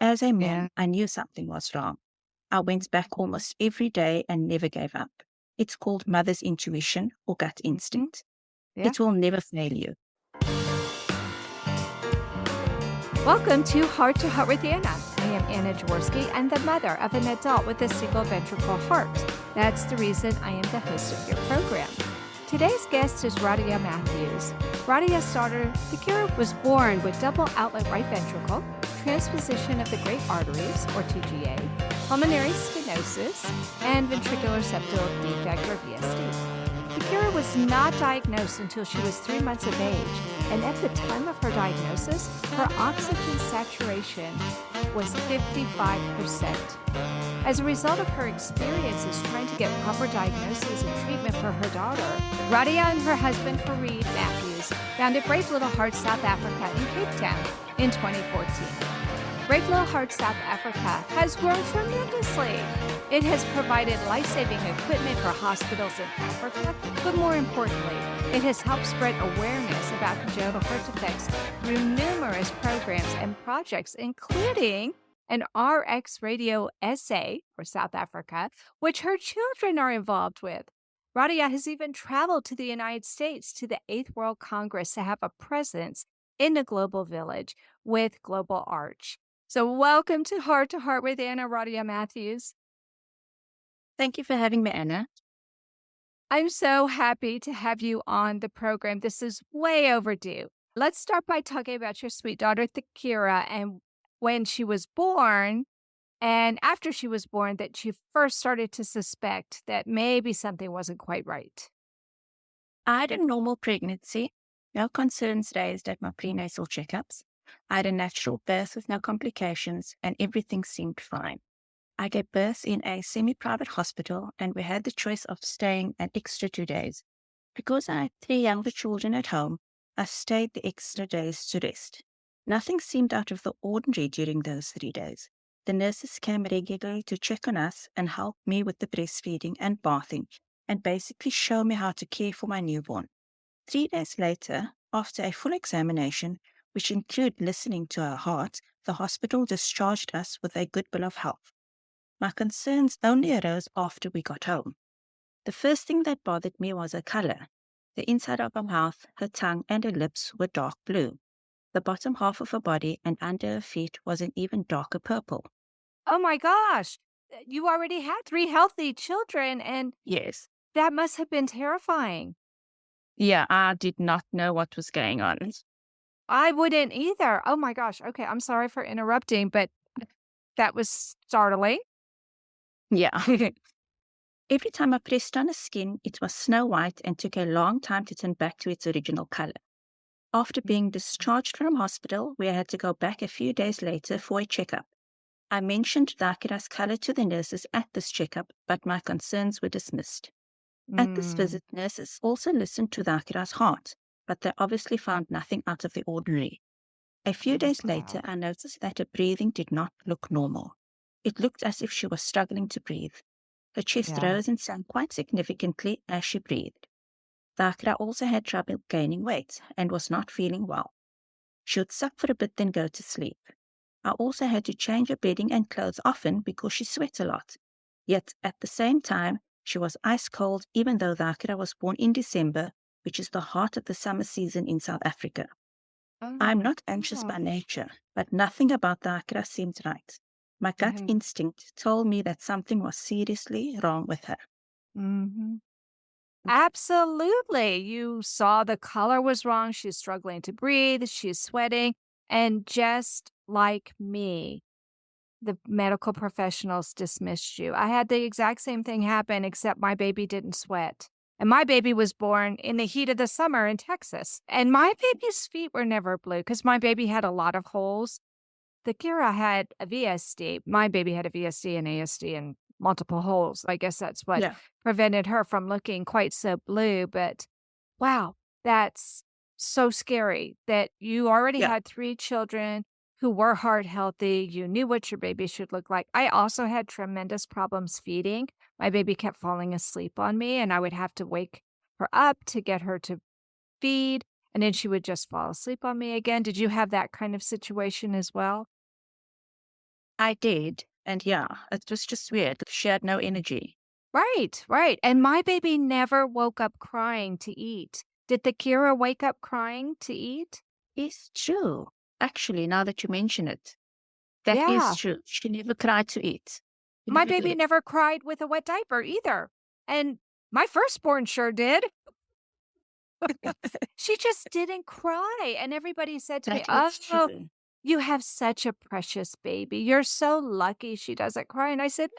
As a Yeah. mom, I knew something was wrong. I went back almost every day and never gave up. It's called mother's intuition or gut Mhm. instinct. Yeah. It will never fail you. Welcome to Heart with Anna. I am Anna Jaworski and the mother of an adult with a single ventricle heart. That's the reason I am the host of your program. Today's guest is Raadhiyah Matthews. Raadhiyah's daughter, Thaakirah, was born with double outlet right ventricle, transposition of the great arteries, or TGA, pulmonary stenosis, and ventricular septal defect, or VSD. Thaakirah was not diagnosed until she was 3 months of age, and at the time of her diagnosis, her oxygen saturation was 55%. As a result of her experiences trying to get proper diagnosis and treatment for her daughter, Raadhiyah and her husband Fareed Matthews founded Brave Little Heart South Africa in Cape Town in 2014. Brave Little Heart South Africa has grown tremendously. It has provided life-saving equipment for hospitals in Africa, but more importantly, it has helped spread awareness about congenital heart defects through numerous programs and projects, including an RX radio essay for South Africa, which her children are involved with. Raadhiyah has even traveled to the United States to the 8th World Congress to have a presence in the Global Village with Global Arch. So welcome to Heart with Anna, Raadhiyah Matthews. Thank you for having me, Anna. I'm so happy to have you on the program. This is way overdue. Let's start by talking about your sweet daughter, Thaakirah, and when she was born and after she was born that you first started to suspect that maybe something wasn't quite right. I had a normal pregnancy, no concerns raised at my prenatal checkups. I had a natural birth with no complications, and everything seemed fine. I gave birth in a semi-private hospital, and we had the choice of staying an extra 2 days. Because I had 3 younger children at home, I stayed the extra days to rest. Nothing seemed out of the ordinary during those 3 days. The nurses came regularly to check on us and help me with the breastfeeding and bathing, and basically show me how to care for my newborn. 3 days later, after a full examination, which included listening to her heart, the hospital discharged us with a good bill of health. My concerns only arose after we got home. The first thing that bothered me was her color. The inside of her mouth, her tongue, and her lips were dark blue. The bottom half of her body and under her feet was an even darker purple. Oh my gosh, you already had 3 healthy children, and Yes. that must have been terrifying. Yeah, I did not know what was going on. I wouldn't either. Oh my gosh. Okay, I'm sorry for interrupting, but that was startling. Yeah. Every time I pressed on her skin, it was snow white and took a long time to turn back to its original color. After being discharged from hospital, we had to go back a few days later for a checkup. I mentioned Thaakirah's color to the nurses at this checkup, but my concerns were dismissed. At this Mm. visit, nurses also listened to Thaakirah's heart, but they obviously found nothing out of the ordinary. A few Oh, days later, God. I noticed that her breathing did not look normal. It looked as if she was struggling to breathe. Her chest Yeah. rose and sank quite significantly as she breathed. Thaakirah also had trouble gaining weight and was not feeling well. She would suck for a bit, then go to sleep. I also had to change her bedding and clothes often because she sweat a lot. Yet, at the same time, she was ice cold even though Thaakirah was born in December, which is the heart of the summer season in South Africa. I'm Oh, not anxious by God. nature, but nothing about Thaakirah seemed right. My gut Mhm. instinct told me that something was seriously wrong with her. Mhm. Absolutely. You saw the color was wrong. She's struggling to breathe. She's sweating. And just like me, the medical professionals dismissed you. I had the exact same thing happen, except my baby didn't sweat. And my baby was born in the heat of the summer in Texas. And my baby's feet were never blue because my baby had a lot of holes. The Kira had a VSD. My baby had a VSD and ASD and multiple holes. I guess that's what Yeah, prevented her from looking quite so blue. But wow, that's so scary that you already yeah, had 3 children who were heart healthy. You knew what your baby should look like. I also had tremendous problems feeding. My baby kept falling asleep on me, and I would have to wake her up to get her to feed, and then she would just fall asleep on me again. Did you have that kind of situation as well? I did. And yeah, it was just weird. She had no energy. Right, right. And my baby never woke up crying to eat. Did the Kira wake up crying to eat? It's true. Actually, now that you mention it, that is Yeah. true. She never cried to eat. She My never baby did. never cried with a wet diaper either. And my firstborn sure did. She just didn't cry. And everybody said to me, That is "Oh, true. you have such a precious baby. You're so lucky she doesn't cry." And I said,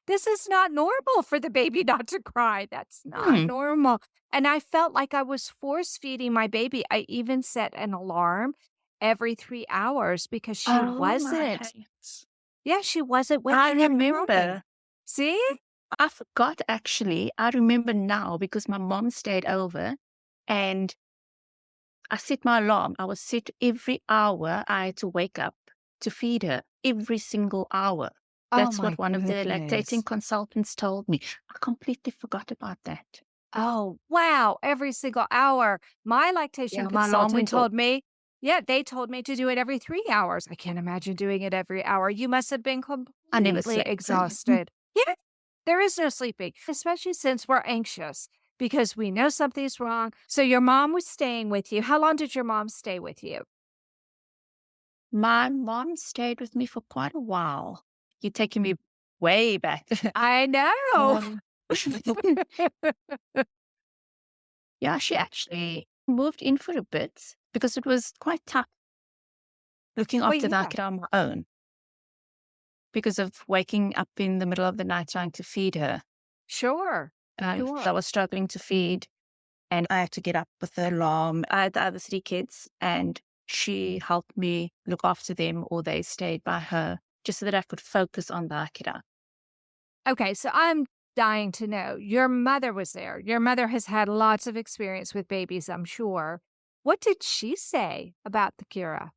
this is not normal for the baby not to cry. That's not Hmm. normal. And I felt like I was force feeding my baby. I even set an alarm every 3 hours because she Oh my wasn't. heavens. Yeah, she wasn't I waking up crying. remember. See? I forgot actually. I remember now because my mom stayed over and I set my alarm. I was set every hour. I had to wake up to feed her every single hour. Oh That's what my one of the lactating goodness. consultants told me. I completely forgot about that. Oh, wow. Every single hour. My Yeah, lactation my alarm consultant went off. told me, yeah, they told me to do it every 3 hours. I can't imagine doing it every hour. You must have been I never completely slept. exhausted. Yeah, there is no sleeping, especially since we're anxious because we know something's wrong. So your mom was staying with you. How long did your mom stay with you? My mom stayed with me for quite a while. You're taking me way back. I know. Um, yeah, she actually moved in for a bit because it was quite tough looking Well, after yeah, Thaakirah on my own because of waking up in the middle of the night trying to feed her. sure. I Sure. was struggling to feed and I had to get up with the alarm. I had the other three kids and she helped me look after them or they stayed by her just so that I could focus on Thaakirah. Okay, so I'm dying to know. Your mother was there. Your mother has had lots of experience with babies, I'm sure. What did she say about the Kira?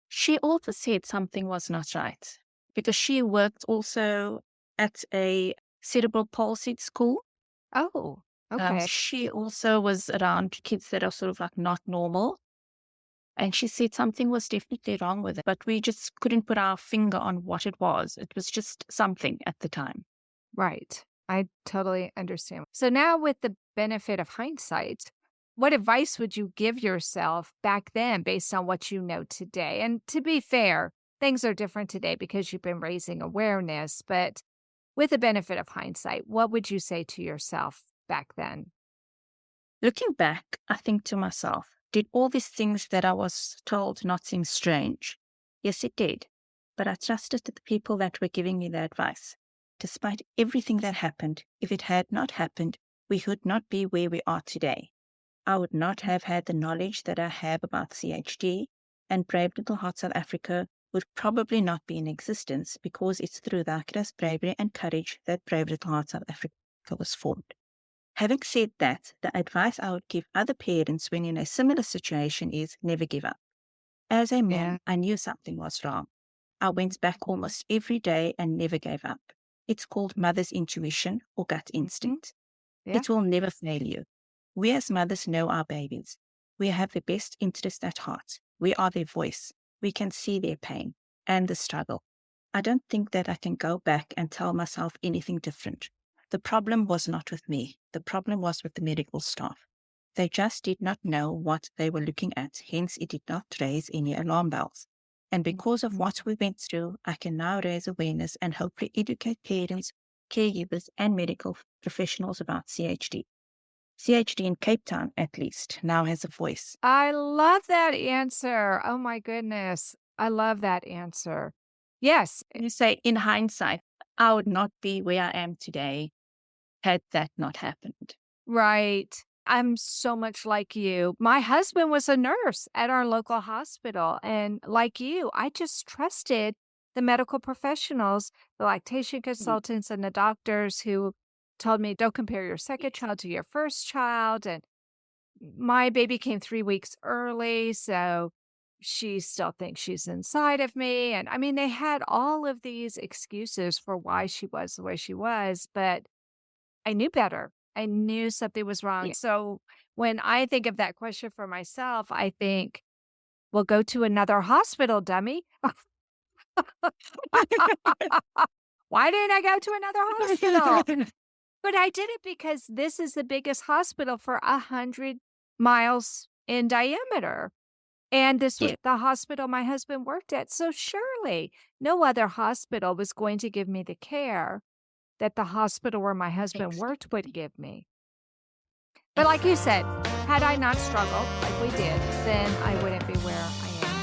She also said something was not right because she worked also at a cerebral palsy school. Oh, okay. She also was around kids that are sort of like not normal. And she said something was definitely wrong with it, but we just couldn't put our finger on what it was. It was just something at the time. Right. I totally understand. So now with the benefit of hindsight, what advice would you give yourself back then based on what you know today? And to be fair, things are different today because you've been raising awareness, but with the benefit of hindsight, what would you say to yourself back then? Looking back, I think to myself, did all these things that I was told not seem strange? Yes, it did. But I trusted the people that were giving me the advice. Despite everything that happened, if it had not happened, we would not be where we are today. I would not have had the knowledge that I have about CHD, and Brave Little Heart South Africa would probably not be in existence because it's through Thaakirah's bravery and courage that Brave Little Heart South Africa was formed. Having said that, the advice I would give other parents when in a similar situation is never give up. As a Yeah. mom, I knew something was wrong. I went back almost every day and never gave up. It's called mother's intuition or gut Mhm. instinct. Yeah. It will never fail you. We as mothers know our babies. We have their best interest at heart. We are their voice. We can see their pain and the struggle. I don't think that I can go back and tell myself anything different. The problem was not with me. The problem was with the medical staff. They just did not know what they were looking at, hence it did not raise any alarm bells. And because of what we went through, I can now raise awareness and hopefully educate parents, caregivers, and medical professionals about CHD. CHD in Cape Town, at least, now has a voice. I love that answer. Oh my goodness. I love that answer. Yes, You say, in hindsight, I would not be where I am today had that not happened. right. I'm so much like you. My husband was a nurse at our local hospital. And like you, I just trusted the medical professionals, the lactation Mm. consultants, and the doctors who told me, don't compare your second Yes. child to your first child. And my baby came 3 weeks early. So she still thinks she's inside of me. And I mean, they had all of these excuses for why she was the way she was. But I knew better. I knew something was wrong. Yeah. So when I think of that question for myself, I think, well, go to another hospital, dummy. Why didn't I go to another hospital? But I did it because this is the biggest hospital for 100 miles in diameter. And this was Yeah, the hospital my husband worked at. So surely no other hospital was going to give me the care that the hospital where my husband worked would exactly. give me. But like you said, had I not struggled like we did, then I wouldn't be where I am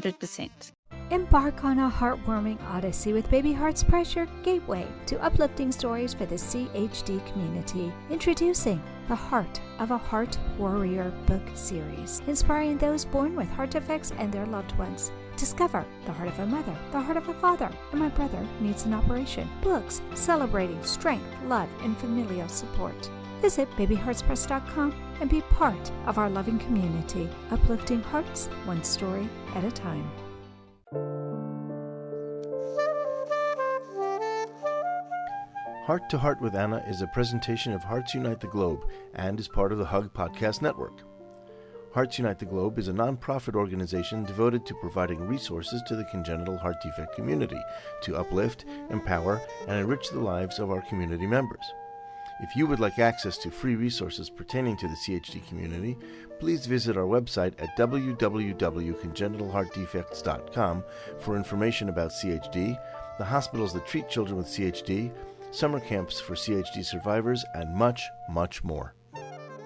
today. 100%. Embark on a heartwarming odyssey with Baby Heart's Pressure Gateway to uplifting stories for the CHD community. Introducing the Heart of a Heart Warrior book series, inspiring those born with heart defects and their loved ones. Discover the heart of a mother, the heart of a father, and my brother needs an operation. Books celebrating strength, love, and familial support. Visit babyheartspress.com and be part of our loving community, uplifting hearts one story at a time. Heart to Heart with Anna is a presentation of Hearts Unite the Globe and is part of the Hug Podcast Network. Hearts Unite the Globe is a non-profit organization devoted to providing resources to the congenital heart defect community to uplift, empower, and enrich the lives of our community members. If you would like access to free resources pertaining to the CHD community, please visit our website at www.congenitalheartdefects.com for information about CHD, the hospitals that treat children with CHD, summer camps for CHD survivors, and much, much more.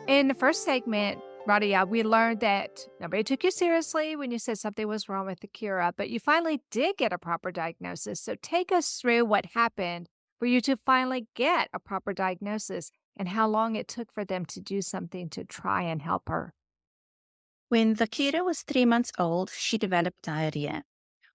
In the first segment, Raadhiyah, we learned that nobody took you seriously when you said something was wrong with Thaakirah, but you finally did get a proper diagnosis. So take us through what happened for you to finally get a proper diagnosis and how long it took for them to do something to try and help her. When Thaakirah was 3 months old, she developed diarrhea.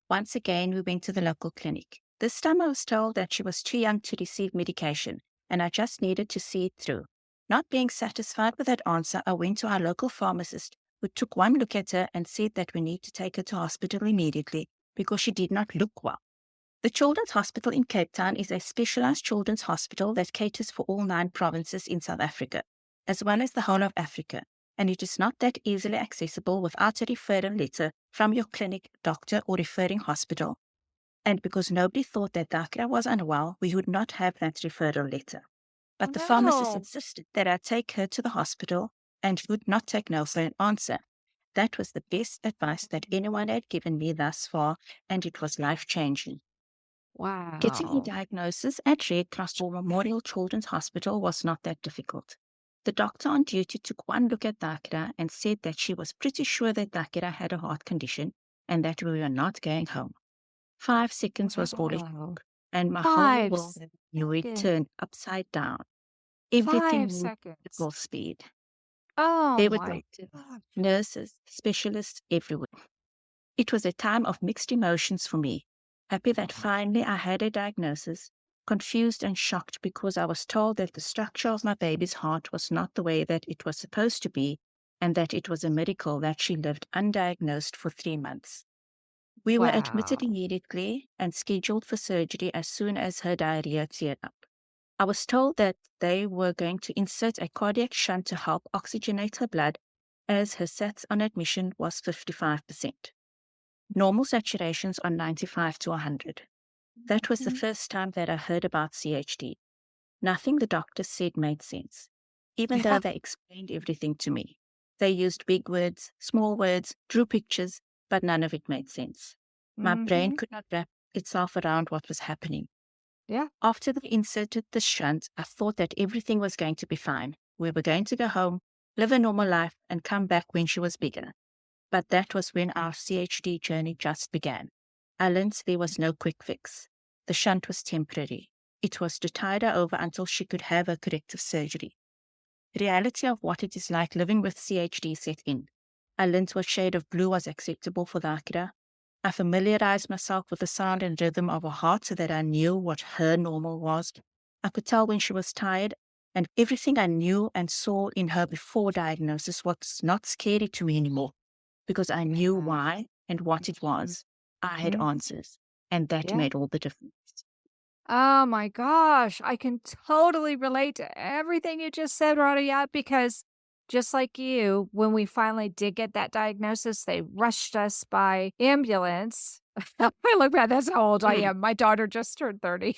Once again, we went to the local clinic. This time I was told that she was too young to receive medication, and I just needed to see it through. Not being satisfied with that answer, I went to our local pharmacist, who took one look at her and said that we need to take her to hospital immediately because she did not look well. The Children's Hospital in Cape Town is a specialized children's hospital that caters for all 9 provinces in South Africa, as well as the whole of Africa, and it is not that easily accessible without a referral letter from your clinic, doctor, or referring hospital. And because nobody thought that Thaakirah was unwell, we would not have that referral letter. But the pharmacist No. insisted that I take her to the hospital and would not take no for an answer. That was the best advice that anyone had given me thus far, and it was life-changing. Getting a Wow. diagnosis at Red Cross or Memorial Children's Hospital was not that difficult. The doctor on duty took one look at Thaakirah and said that she was pretty sure that Thaakirah had a heart condition and that we were not going home. 5 seconds was all it Wow. took, and my whole 5 world seconds. turned upside down. 5 Everything moved at seconds. full speed. Oh There were my doctors, gosh. nurses, specialists everywhere. It was a time of mixed emotions for me. Happy that finally I had a diagnosis, confused and shocked because I was told that the structure of my baby's heart was not the way that it was supposed to be, and that it was a miracle that she lived undiagnosed for 3 months. We were admitted Wow. immediately and scheduled for surgery as soon as her diarrhea cleared up. I was told that they were going to insert a cardiac shunt to help oxygenate her blood, as her SATs on admission was 55%. Normal saturations are 95 to 100. That was the first time that I heard about CHD. Nothing the doctors said made sense, even though Yeah. they explained everything to me. They used big words, small words, drew pictures, but none of it made sense. My brain Mhm. could not wrap itself around what was happening. Yeah. After they inserted the shunt, I thought that everything was going to be fine. We were going to go home, live a normal life, and come back when she was bigger. But that was when our CHD journey just began. I learned there was no quick fix. The shunt was temporary. It was to tide her over until she could have her corrective surgery. The reality of what it is like living with CHD set in. I learned what shade of blue was acceptable for Thaakirah. I familiarized myself with the sound and rhythm of her heart so that I knew what her normal was. I could tell when she was tired, and everything I knew and saw in her before diagnosis was not scary to me anymore, because I knew why and what it was. I had Mhm. answers, and that Yeah. made all the difference. Oh my gosh. I can totally relate to everything you just said, Radia, because just like you, when we finally did get that diagnosis, they rushed us by ambulance I look back, that's how old I Mm. am. My daughter just turned 30.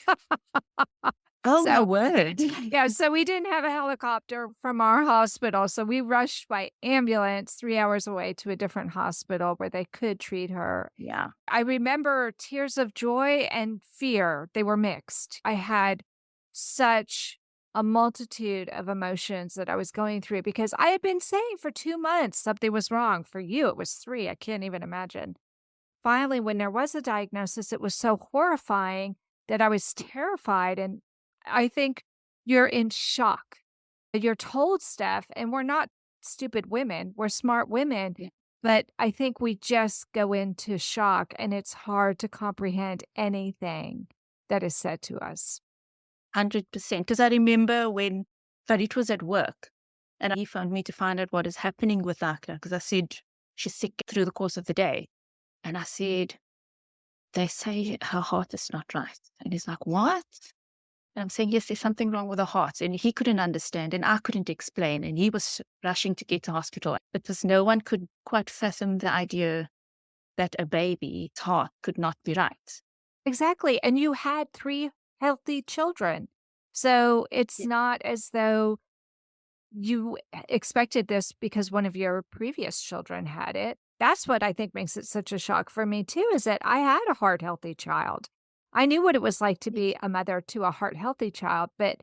Oh, my So, word. yeah, so we didn't have a helicopter from our hospital, so we rushed by ambulance 3 hours away to a different hospital where they could treat her. Yeah. I remember tears of joy and fear. They were mixed. I had such a multitude of emotions that I was going through because I had been saying for 2 months something was wrong. For you, it was 3. I can't even imagine. Finally, when there was a diagnosis, it was so horrifying that I was terrified, and I think you're in shock. You're told stuff, and we're not stupid women, we're smart women, Yeah. but I think we just go into shock, and it's hard to comprehend anything that is said to us. 100%. Because I remember when Farid was at work and he phoned me to find out what is happening with Thaakirah because I said she's sick through the course of the day. And I said, they say her heart is not right. And he's like, what? And I'm saying, yes, there's something wrong with her heart. And he couldn't understand and I couldn't explain. And he was rushing to get to hospital because no one could quite fathom the idea that a baby's heart could not be right. Exactly, and you had 3 healthy children, so it's Yeah. not as though you expected this because one of your previous children had it. That's what I think makes it such a shock for me too, is that I had a heart healthy child. I knew what it was like to be a mother to a heart healthy child, but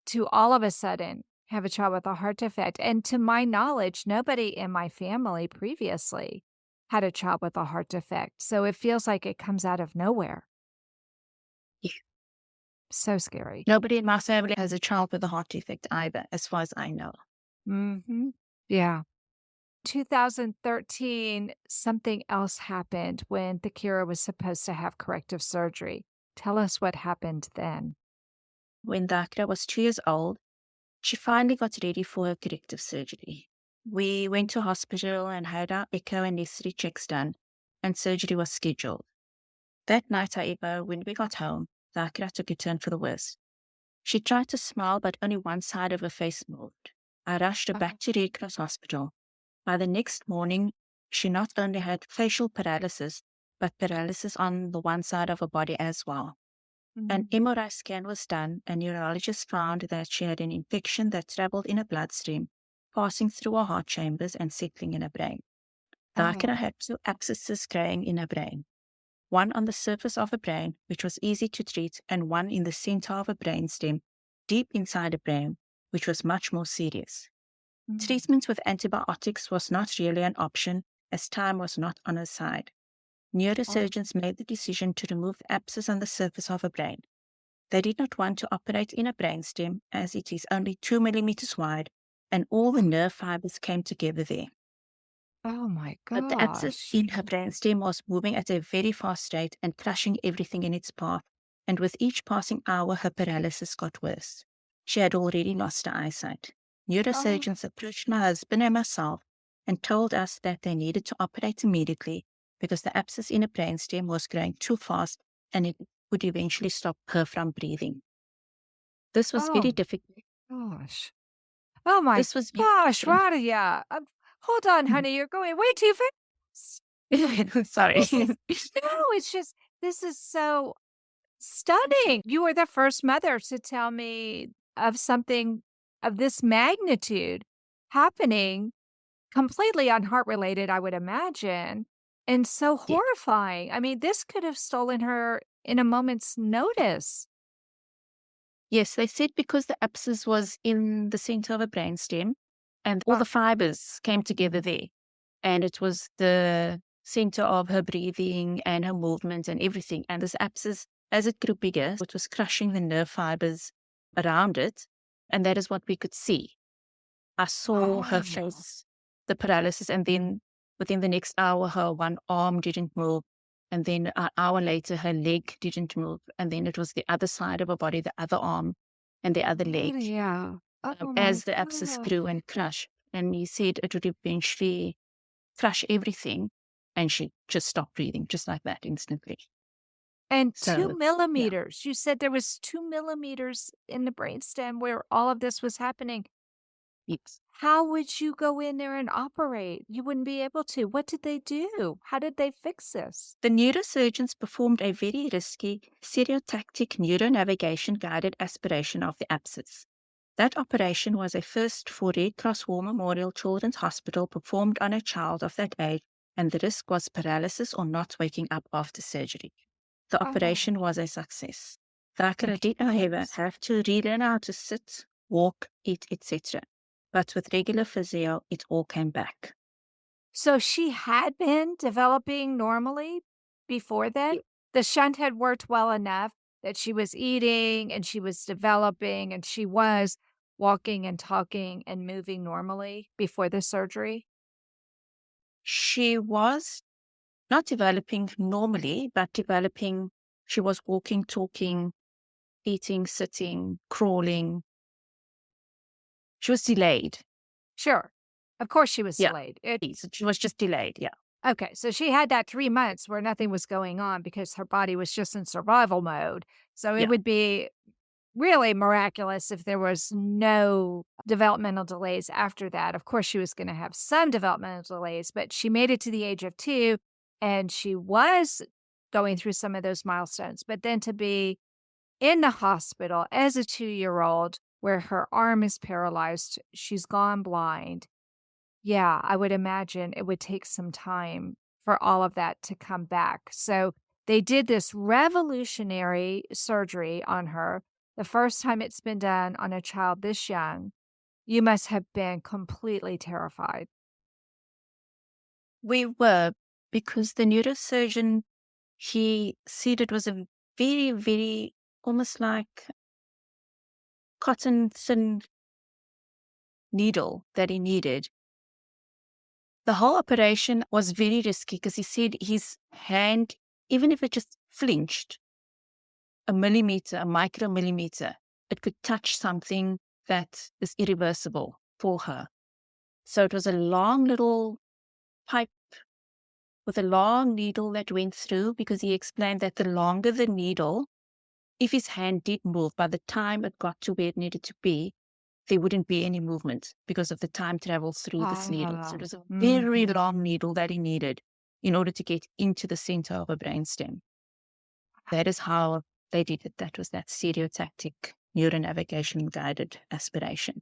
to all of a sudden have a child with a heart defect, and to my knowledge, nobody in my family previously had a child with a heart defect, so it feels like it comes out of nowhere. Yeah. So scary. Nobody in my family has a child with a heart defect either, as far as I know. Mhm. Yeah. 2013, something else happened when Thaakirah was supposed to have corrective surgery. Tell us what happened then. When Thaakirah was 2 years old, she finally got ready for her corrective surgery. We went to hospital and had our echo and necessary checks done, and surgery was scheduled. That night, however, when we got home, Thaakirah took a turn for the worse. She tried to smile, but only one side of her face moved. I rushed her back to Red Cross Hospital. By the next morning, she not only had facial paralysis, but paralysis on the one side of her body as well. An Mhm. MRI scan was done, and neurologist found that she had an infection that traveled in her bloodstream, passing through her heart chambers and settling in her brain. Oh, Thaakirah had 2 abscesses growing in her brain, one on the surface of her brain, which was easy to treat, and one in the center of her brainstem, deep inside the brain, which was much more serious. mm. Treatment with antibiotics was not really an option, as time was not on her side. Oh, Neurosurgeons made the decision to remove the abscess on the surface of her brain. They did not want to operate in a brainstem, as it is only 2 millimeters wide, and all the nerve fibers came together there. oh my But the abscess gosh. in her brainstem was moving at a very fast rate and crushing everything in its path, and with each passing hour, her paralysis got worse. She had already lost her eyesight. Oh, Neurosurgeons approached my husband and myself and told us that they needed to operate immediately because the abscess in her brainstem was growing too fast and it would eventually stop her from breathing. This was very oh difficult. gosh. Oh my This was gosh, Raadhiyah. Hold on, honey. You're going way too fast. sorry. This is, no, it's just, this is so stunning. You were the first mother to tell me of something of this magnitude happening, completely unheart related, I would imagine, and so Yeah. horrifying. I mean, this could have stolen her in a moment's notice. Yes, they said because the abscess was in the center of a brainstem and all Uh, the fibers came together there. And it was the center of her breathing and her movement and everything. And this abscess, as it grew bigger, it was crushing the nerve fibers around it. And that is what we could see. I saw her oh, face, the paralysis, and then within the next hour, her one arm didn't move. And then an hour later, her leg didn't move. And then it was the other side of her body, the other arm and the other leg, Raadhiyah. Oh my as the abscess God. grew and crushed. And he said it would eventually crush everything. And she just stopped breathing, just like that, instantly. And So, 2 yeah, millimeters. You said there was 2 millimeters in the brainstem where all of this was happening. yes. how would you go in there and operate? You wouldn't be able to. What did they do? How did they fix this? The neurosurgeons performed a very risky stereotactic neuronavigation guided aspiration of the abscess. That operation was a first for Red Cross War Memorial Children's Hospital performed on a child of that age, and the risk was paralysis or not waking up after surgery. The Oh, operation was a success. Thaakirah okay. did, however, have to relearn how to sit, walk, eat, etc. But with regular physio, it all came back. So she had been developing normally before then? The shunt had worked well enough that she was eating and she was developing and she was walking and talking and moving normally before the surgery? She was not developing normally, but developing, she was walking, talking, eating, sitting, crawling. She was delayed. Sure. Of course she was Yeah. delayed. She was just delayed. Yeah. Okay, so she had that 3 months where nothing was going on because her body was just in survival mode. So it Yeah. would be really miraculous if there was no developmental delays after that. Of course, she was gonna have some developmental delays, but she made it to the age of 2, and she was going through some of those milestones. But then to be in the hospital as a 2-year-old where her arm is paralyzed, she's gone blind. Yeah, I would imagine it would take some time for all of that to come back. So they did this revolutionary surgery on her. The first time it's been done on a child this young. You must have been completely terrified. We were, because the neurosurgeon, he said it was a very, very almost like cotton thin needle that he needed. The whole operation was very risky because he said his hand, even if it just flinched a millimeter, a micromillimeter, it could touch something that is irreversible for her. So it was a long little pipe with a long needle that went through, because he explained that the longer the needle, if his hand did move, by the time it got to where it needed to be, there wouldn't be any movement because of the time travel through this needle. So it Ah, was a very mhm. long needle that he needed in order to get into the center of a brainstem. That is how they did it. That was that stereotactic neuronavigation guided aspiration.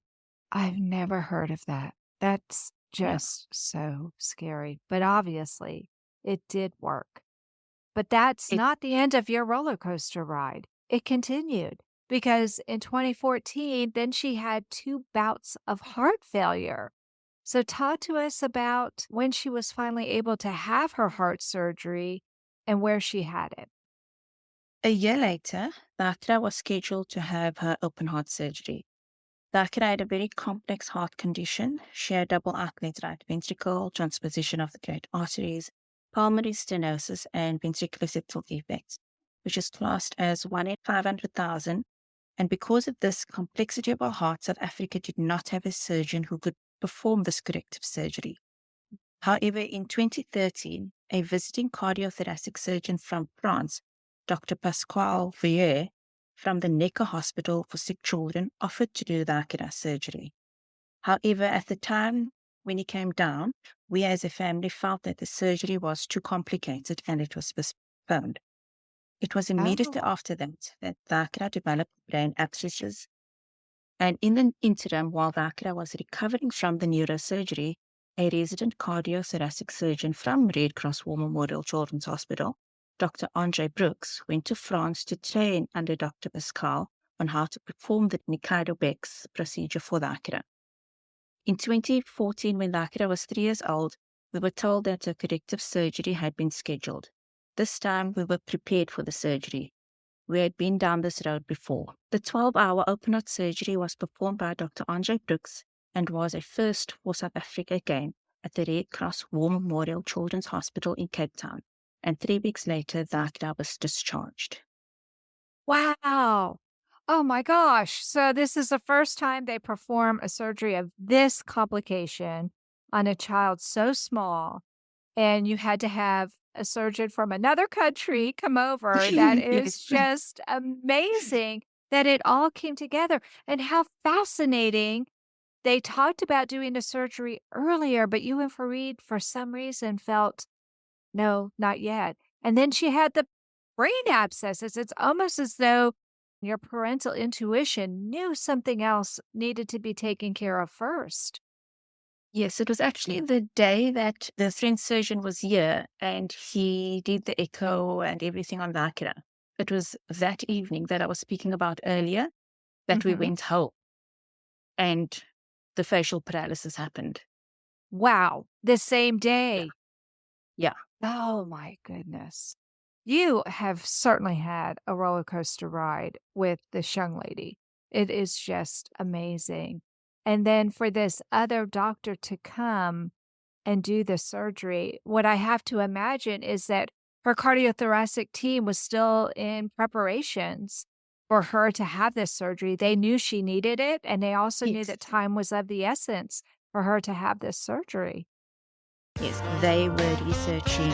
I've never heard of that. That's Yeah. just so scary. But obviously, it did work. But that's It, not the end of your roller coaster ride. It continued because in 2014, then she had 2 bouts of heart failure. So, talk to us about when she was finally able to have her heart surgery and where she had it. a year later, Thaakirah was scheduled to have her open heart surgery. Thaakirah had a very complex heart condition. She had double outlet right ventricle, transposition of the great arteries, pulmonary stenosis, and ventricular septal defects, which is classed as 1 in 500,000. And because of this complexity of our heart, South Africa did not have a surgeon who could perform this corrective surgery. However, in 2013, a visiting cardiothoracic surgeon from France, Dr. Pascal Vieux, from the Necker Hospital for Sick Children, offered to do Thaakirah surgery. However, at the time when he came down, we as a family felt that the surgery was too complicated and it was postponed. It was immediately Oh, after that Thaakirah developed brain abscesses. And in the interim, while Thaakirah was recovering from the neurosurgery, a resident cardiothoracic surgeon from Red Cross War Memorial Children's Hospital, Dr. Andre Brooks, went to France to train under Dr. Pascal on how to perform the Mikado Beck's procedure for Thaakirah. In 2014, when Thaakirah was 3 years old, we were told that a corrective surgery had been scheduled. This time, we were prepared for the surgery. We had been down this road before. The 12-hour open heart surgery was performed by Dr. Andre Brooks and was a first for South Africa again at the Red Cross War Memorial Children's Hospital in Cape Town. And 3 weeks later, Thaakirah was discharged. wow. Oh my gosh. So, this is the first time they perform a surgery of this complication on a child so small. And you had to have a surgeon from another country come over. That is Yes. just amazing that it all came together. And how fascinating they talked about doing the surgery earlier, but you and Fareed, for some reason, felt, no, not yet. And then she had the brain abscesses. It's almost as though your parental intuition knew something else needed to be taken care of first. Yes, it was actually the day that the friend surgeon was here and he did the echo and everything on Thaakirah. It was that evening that I was speaking about earlier that we Mhm. went home and the facial paralysis happened. Wow, the same Yeah. day. Yeah. Oh my goodness. You have certainly had a roller coaster ride with this young lady. It is just amazing. And then for this other doctor to come and do the surgery, what I have to imagine is that her cardiothoracic team was still in preparations for her to have this surgery. They knew she needed it, and they also knew Yes. that time was of the essence for her to have this surgery. Yes. They were researching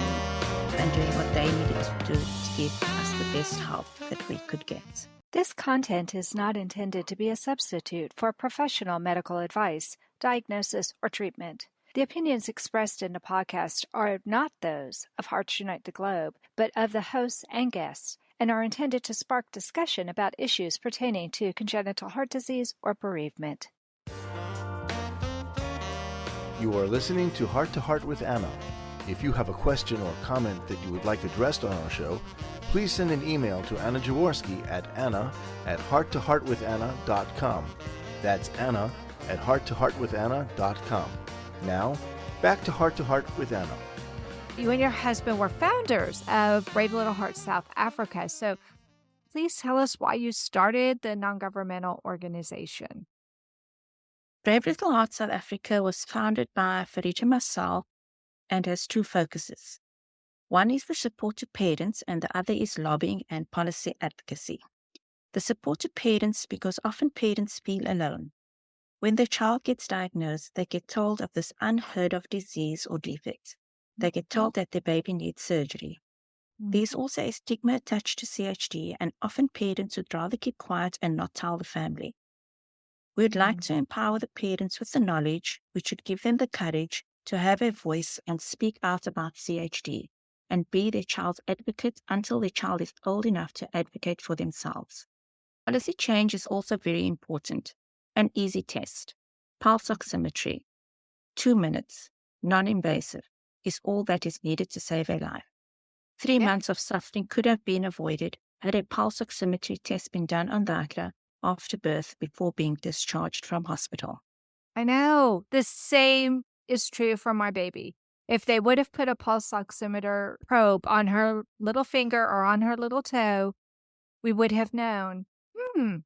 and doing what they needed to do to give us the best help that we could get. This content is not intended to be a substitute for professional medical advice, diagnosis, or treatment. The opinions expressed in the podcast are not those of Hearts Unite the Globe, but of the hosts and guests, and are intended to spark discussion about issues pertaining to congenital heart disease or bereavement. You are listening to Heart with Anna. If you have a question or comment that you would like addressed on our show, please send an email to Anna Jaworski at anna@hearttoheartwithanna.com. That's anna@hearttoheartwithanna.com. Now, back to Heart with Anna. You and your husband were founders of Brave Little Hearts South Africa, so please tell us why you started the non-governmental organization. Brave Little Hearts South Africa was founded by Raadhiyah and myself and has two focuses. One is the support to parents and the other is lobbying and policy advocacy. The support to parents because often parents feel alone. When their child gets diagnosed, they get told of this unheard of disease or defect. They get told that their baby needs surgery. There's also a stigma attached to CHD, and often parents would rather keep quiet and not tell the family. We'd like to empower the parents with the knowledge, which would give them the courage to have a voice and speak out about CHD and be their child's advocate until their child is old enough to advocate for themselves. Policy change is also very important. An easy test, pulse oximetry, 2 minutes, non-invasive, is all that is needed to save a life. 3 months of suffering could have been avoided had a pulse oximetry test been done on Thaakirah after birth before being discharged from hospital. I know. The same is true for my baby. If they would have put a pulse oximeter probe on her little finger or on her little toe, we would have known,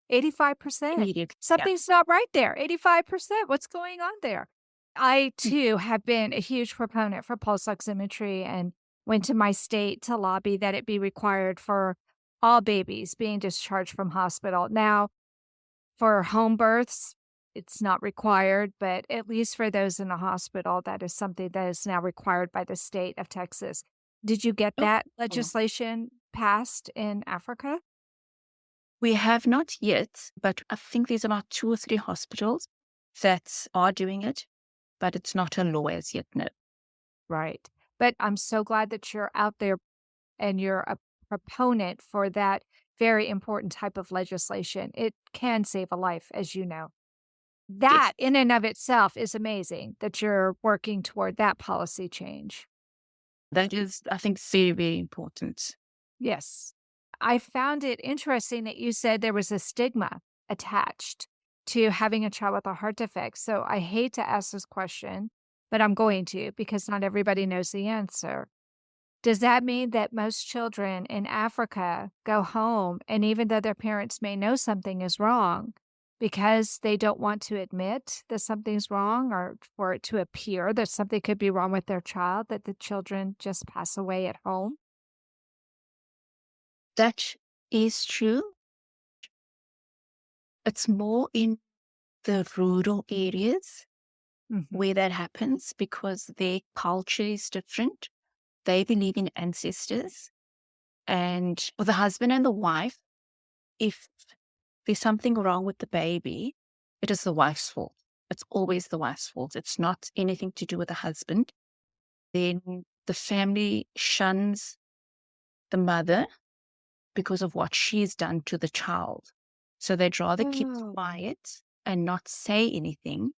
85%. Immediately. Something's not right there. 85%. What's going on there? I, too, have been a huge proponent for pulse oximetry and went to my state to lobby that it be required for all babies being discharged from hospital. Now, for home births, it's not required, but at least for those in the hospital, that is something that is now required by the state of Texas. Did you get that legislation passed in Africa? We have not yet, but I think there's about 2 or 3 hospitals that are doing it, but it's not a law as yet, no. Right. But I'm so glad that you're out there and you're a proponent for that very important type of legislation. It can save a life, as you know. That in and of itself is amazing that you're working toward that policy change. That is, I think, very, very important. Yes. I found it interesting that you said there was a stigma attached to having a child with a heart defect. So I hate to ask this question, but I'm going to because not everybody knows the answer. Does that mean that most children in Africa go home and even though their parents may know something is wrong, because they don't want to admit that something's wrong or for it to appear that something could be wrong with their child, that the children just pass away at home? That is true. It's more in the rural areas where that happens because their culture is different. They believe in ancestors. And for the husband and the wife, if there's something wrong with the baby, it is the wife's fault. it's always the wife's fault. It's not anything to do with the husband. Then the family shuns the mother because of what she's done to the child. So they'd rather keep Oh, quiet and not say anything.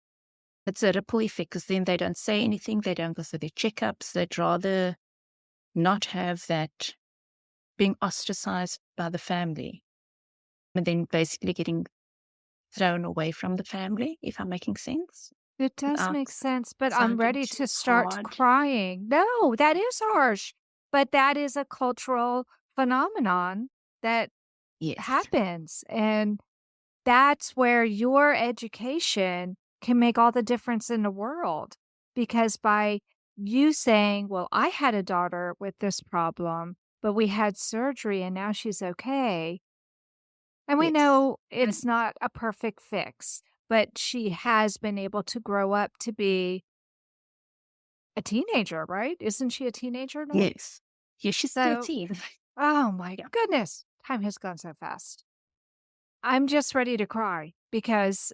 It's a ripple effect because then they don't say anything. They don't go through their checkups. They'd rather not have that being ostracized by the family and then basically getting thrown away from the family, if I'm making sense. it does Without make sense, but I'm sounding ready too to start hard. crying. No, that is harsh, but that is a cultural phenomenon that Yes. happens. And that's where your education can make all the difference in the world. Because by you saying, well, I had a daughter with this problem, but we had surgery and now she's okay. And we Yes. know it's not a perfect fix, but she has been able to grow up to be a teenager, right? Isn't she a teenager now? Yes. Yes, she's So, 13. oh my Yeah. goodness, time has gone so fast. I'm just ready to cry because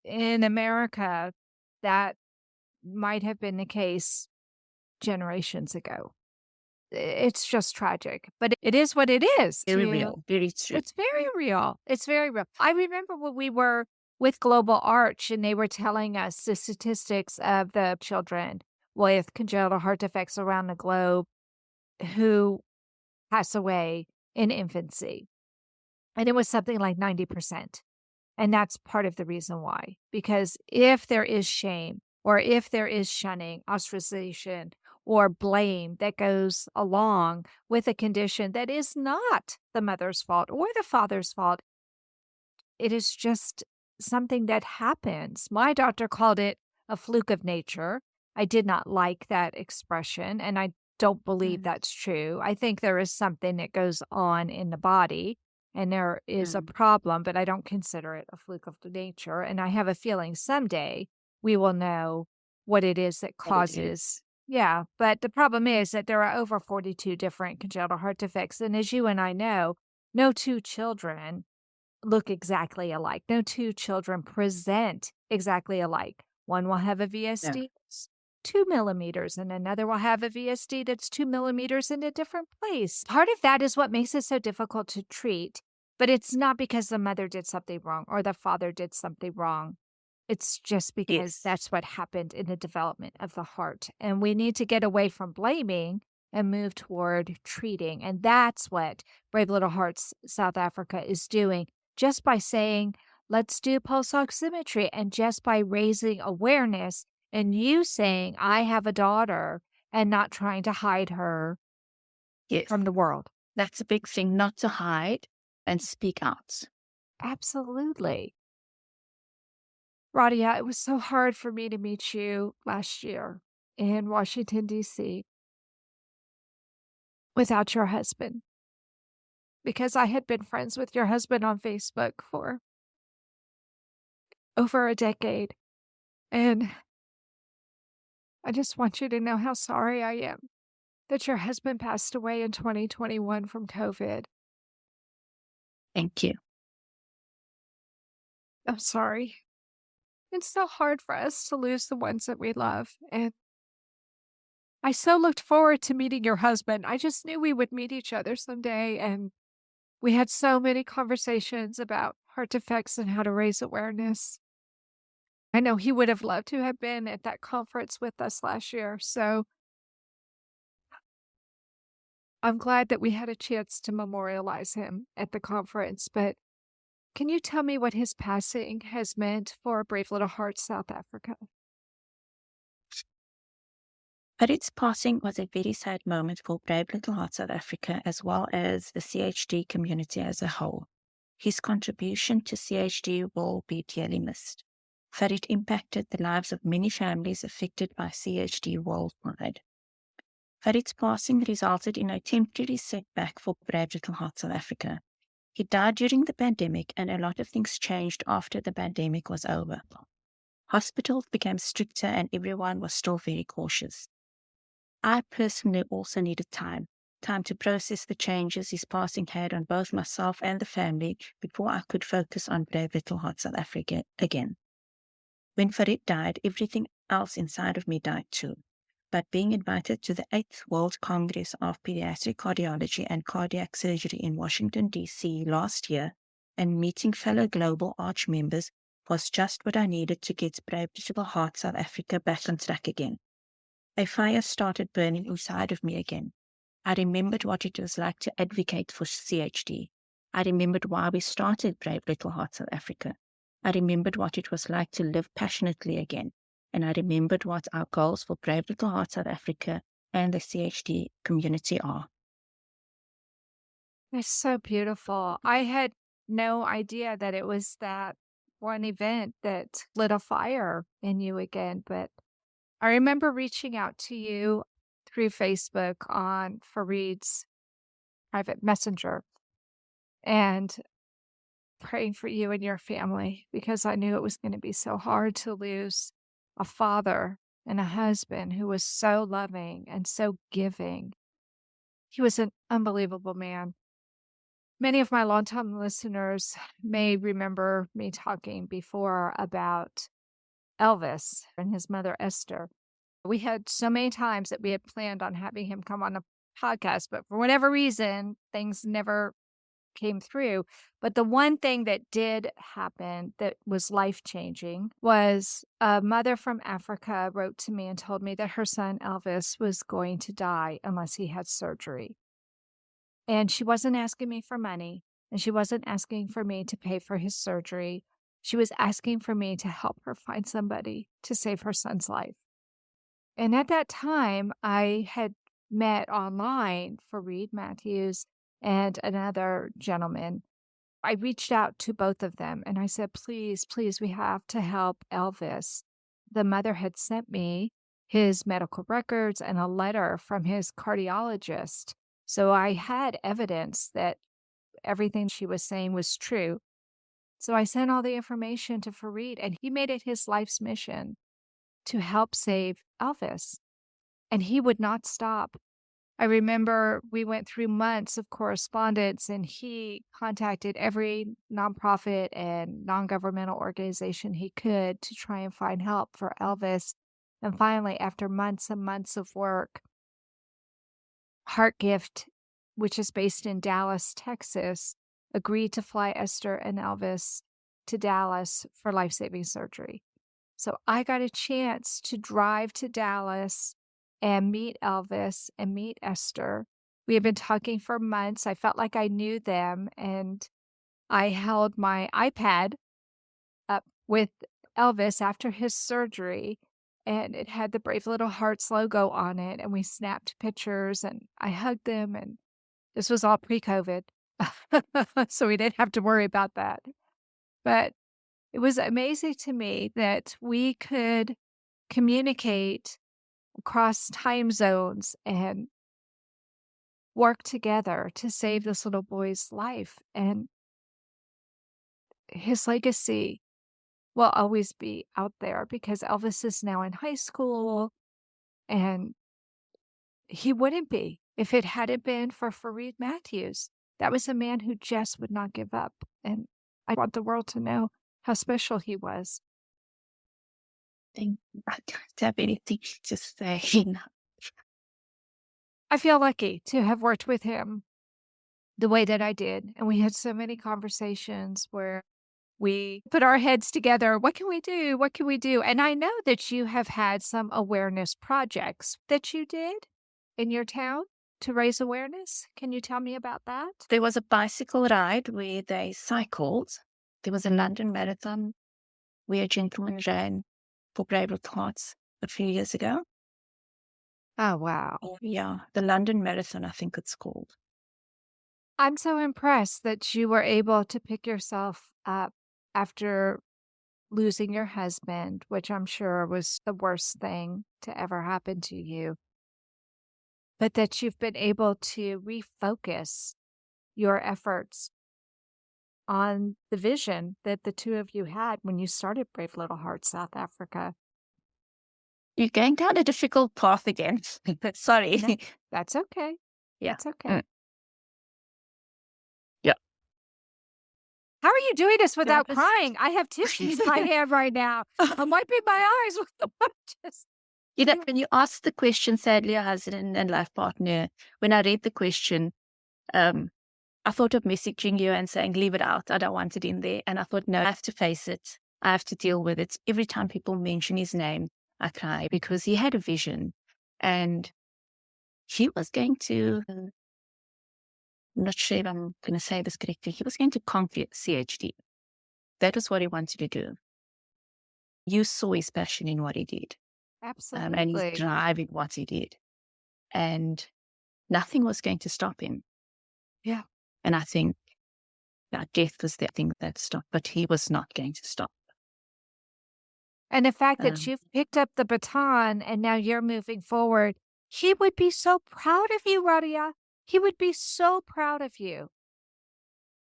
in America, that might have been the case generations ago. It's just tragic, but it is what it is. Very real. Very true. It's very real. It's very real. I remember when we were with Global Arch and they were telling us the statistics of the children with congenital heart defects around the globe who pass away in infancy. And it was something like 90%. And that's part of the reason why. Because if there is shame or if there is shunning, ostracization, or blame that goes along with a condition that is not the mother's fault or the father's fault, it is just something that happens. My doctor called it a fluke of nature. I did not like that expression, and I don't believe Mm, that's true. I think there is something that goes on in the body and there is a mm. problem, but I don't consider it a fluke of nature. And I have a feeling someday we will know what it is that What it causes. is. Yeah, but the problem is that there are over 42 different congenital heart defects. And as you and I know, no two children look exactly alike. No two children present exactly alike. One will have a No. VSD that's 2 millimeters, and another will have a VSD that's 2 millimeters in a different place. Part of that is what makes it so difficult to treat, but it's not because the mother did something wrong or the father did something wrong. It's just because Yes. that's what happened in the development of the heart. And we need to get away from blaming and move toward treating. And that's what Brave Little Hearts South Africa is doing just by saying, let's do pulse oximetry, and just by raising awareness and you saying, I have a daughter, and not trying to hide her Yes. from the world. That's a big thing, not to hide and speak out. Absolutely. Raadhiyah, it was so hard for me to meet you last year in Washington, D.C. without your husband, because I had been friends with your husband on Facebook for over a decade. And I just want you to know how sorry I am that your husband passed away in 2021 from COVID. Thank you. I'm sorry. It's so hard for us to lose the ones that we love. And I so looked forward to meeting your husband. I just knew we would meet each other someday. And we had so many conversations about heart defects and how to raise awareness. I know he would have loved to have been at that conference with us last year. So I'm glad that we had a chance to memorialize him at the conference. But can you tell me what his passing has meant for Brave Little Hearts South Africa? But its passing was a very sad moment for Brave Little Hearts South Africa as well as the CHD community as a whole. His contribution to CHD will be dearly missed. Farid impacted the lives of many families affected by CHD worldwide. Farid's passing resulted in a temporary setback for Brave Little Hearts South Africa. He died during the pandemic, and a lot of things changed after the pandemic was over. Hospitals became stricter and everyone was still very cautious. I personally also needed time to process the changes his passing had on both myself and the family before I could focus on Brave Little Hearts South Africa again. When Farid died, everything else inside of me died too. But being invited to the 8th World Congress of Pediatric Cardiology and Cardiac Surgery in Washington, D.C. last year and meeting fellow Global Arch members was just what I needed to get Brave Little Heart South Africa back on track again. A fire started burning inside of me again. I remembered what it was like to advocate for CHD. I remembered why we started Brave Little Heart South Africa. I remembered what it was like to live passionately again. And I remembered what our goals for Brave Little Heart South Africa and the CHD community are. It's so beautiful. I had no idea that it was that one event that lit a fire in you again, but I remember reaching out to you through Facebook on Farid's private messenger and praying for you and your family because I knew it was going to be so hard to lose a father and a husband who was so loving and so giving. He was an unbelievable man. Many of my longtime listeners may remember me talking before about Elvis and his mother, Esther. We had so many times that we had planned on having him come on a podcast, but for whatever reason, things never came through. But the one thing that did happen that was life-changing was a mother from Africa wrote to me and told me that her son Elvis was going to die unless he had surgery. And she wasn't asking me for money, and she wasn't asking for me to pay for his surgery. She was asking for me to help her find somebody to save her son's life. And at that time, I had met online Raadhiyah Matthews and another gentleman. I reached out to both of them and I said, please, please, we have to help Elvis. The mother had sent me his medical records and a letter from his cardiologist. So I had evidence that everything she was saying was true. So I sent all the information to Farid, and he made it his life's mission to help save Elvis. And he would not stop. I remember we went through months of correspondence, and he contacted every nonprofit and non-governmental organization he could to try and find help for Elvis. And finally, after months and months of work, Heart Gift, which is based in Dallas, Texas, agreed to fly Esther and Elvis to Dallas for life-saving surgery. So I got a chance to drive to Dallas and meet Elvis and meet Esther. We had been talking for months. I felt like I knew them, and I held my iPad up with Elvis after his surgery, and it had the Brave Little Hearts logo on it, and we snapped pictures, and I hugged them, and this was all pre-COVID, so we didn't have to worry about that. But it was amazing to me that we could communicate across time zones and work together to save this little boy's life. And his legacy will always be out there because Elvis is now in high school, and he wouldn't be if it hadn't been for Raadhiyah Matthews. That was a man who just would not give up. And I want the world to know how special he was. I don't have anything to say. I feel lucky to have worked with him the way that I did. And we had so many conversations where we put our heads together. What can we do? What can we do? And I know that you have had some awareness projects that you did in your town to raise awareness. Can you tell me about that? There was a bicycle ride where they cycled. There was a London marathon where a gentleman ran for Brave Little Hearts a few years ago. Oh, wow. Yeah, the London Marathon, I think it's called. I'm so impressed that you were able to pick yourself up after losing your husband, which I'm sure was the worst thing to ever happen to you, but that you've been able to refocus your efforts on the vision that the two of you had when you started Brave Little Hearts South Africa. You're going down a difficult path again. Sorry. No, that's okay. Yeah. That's okay. Yeah. How are you doing this without was- crying? I have tissues in my hand right now. I'm wiping my eyes with the just. You know, when you asked the question, sadly, a husband and life partner, when I read the question, I thought of messaging you and saying, leave it out. I don't want it in there. And I thought, no, I have to face it. I have to deal with it. Every time people mention his name, I cry because he had a vision and he was going to, I'm not sure if I'm going to say this correctly, he was going to conquer CHD. That was what he wanted to do. You saw his passion in what he did. And his Absolutely. drive in what he did. And nothing was going to stop him. Yeah. And I think that death was the thing that stopped, but he was not going to stop. And the fact that Um, you've picked up the baton and now you're moving forward, he would be so proud of you, Raadhiyah. He would be so proud of you.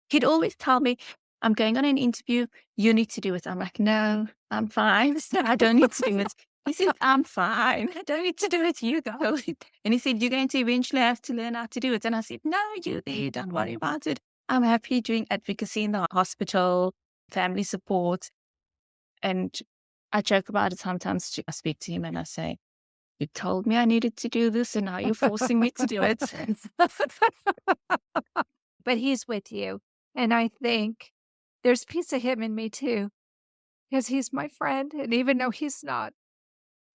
He'd always tell me, I'm going on an interview. You need to do it. I'm like, no, I'm fine. No, I don't need to do it. He said, I'm fine. I don't need to do it. You go. And he said, you're going to eventually have to learn how to do it. And I said, no, you there. Don't worry about it. I'm happy doing advocacy in the hospital, family support. And I joke about it sometimes. I speak to him and I say, you told me I needed to do this and now you're forcing me to do it. But he's with you. And I think there's a piece of him in me too, because he's my friend. And even though he's not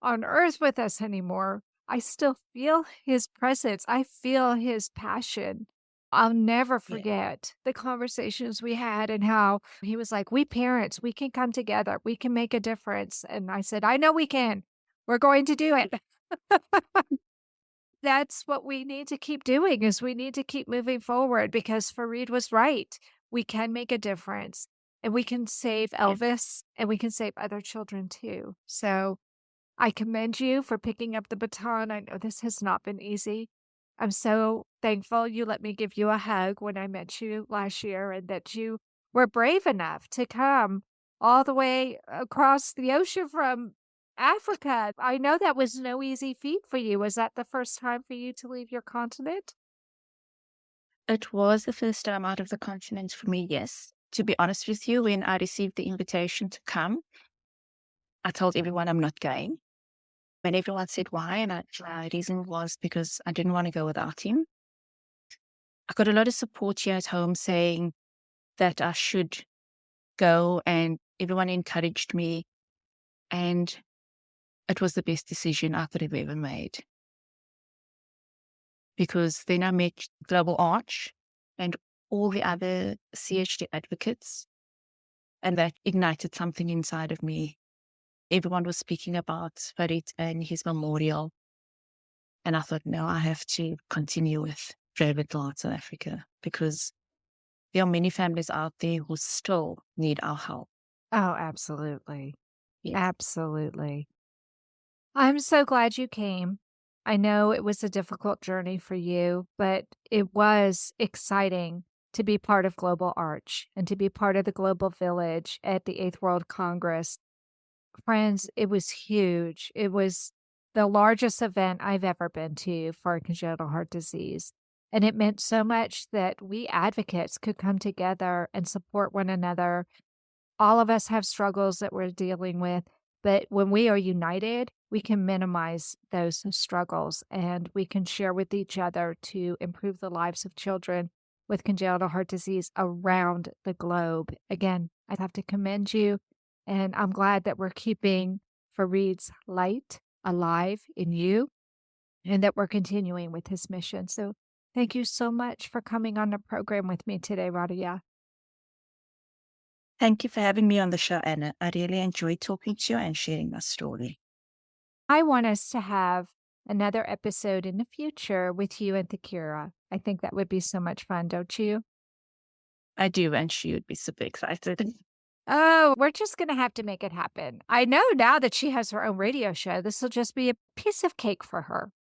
on earth with us anymore, I still feel his presence. I feel his passion. I'll never Yeah. forget the conversations we had and how he was like, we parents, we can come together. We can make a difference. And I said, I know we can. We're going to do it. That's what we need to keep doing is we need to keep moving forward because Fareed was right. We can make a difference and we can save Elvis and we can save other children too. So I commend you for picking up the baton. I know this has not been easy. I'm so thankful you let me give you a hug when I met you last year and that you were brave enough to come all the way across the ocean from Africa. I know that was no easy feat for you. Was that the first time for you to leave your continent? It was the first time out of the continent for me, yes. To be honest with you, when I received the invitation to come, I told everyone I'm not going. When everyone said why, and my reason was because I didn't want to go without him. I got a lot of support here at home saying that I should go, and everyone encouraged me. And it was the best decision I could have ever made. Because then I met Global Arch and all the other CHD advocates, and that ignited something inside of me. Everyone was speaking about Fareed and his memorial. And I thought, no, I have to continue with Private Heart South Africa because there are many families out there who still need our help. Oh, absolutely. Yeah. Absolutely. I'm so glad you came. I know it was a difficult journey for you, but it was exciting to be part of Global Arch and to be part of the Global Village at the 8th World Congress. Friends, it was huge. It was the largest event I've ever been to for congenital heart disease. And it meant so much that we advocates could come together and support one another. All of us have struggles that we're dealing with, but when we are united, we can minimize those struggles and we can share with each other to improve the lives of children with congenital heart disease around the globe. Again, I have to commend you, and I'm glad that we're keeping Fareed's light alive in you and that we're continuing with his mission. So thank you so much for coming on the program with me today, Raadhiyah. Thank you for having me on the show, Anna. I really enjoyed talking to you and sharing my story. I want us to have another episode in the future with you and Thaakirah. I think that would be so much fun, don't you? I do, and she would be super excited. Oh, we're just going to have to make it happen. I know now that she has her own radio show, this will just be a piece of cake for her.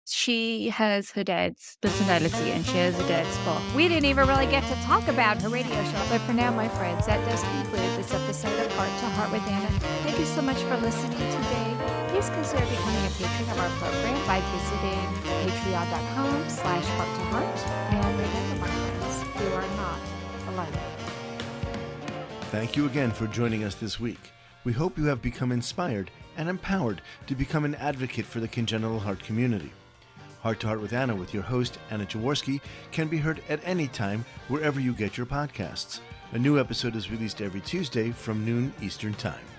She has her dad's personality and she has her dad's spark. We didn't even really get to talk about her radio show. But for now, my friends, that does conclude this episode of Heart to Heart with Anna. Thank you so much for listening today. Please consider becoming a patron of our program by visiting patreon.com/heart-to-heart. And remember, my friends, you are not alone. Thank you again for joining us this week. We hope you have become inspired and empowered to become an advocate for the congenital heart community. Heart to Heart with Anna with your host, Anna Jaworski, can be heard at any time wherever you get your podcasts. A new episode is released every Tuesday from noon Eastern Time.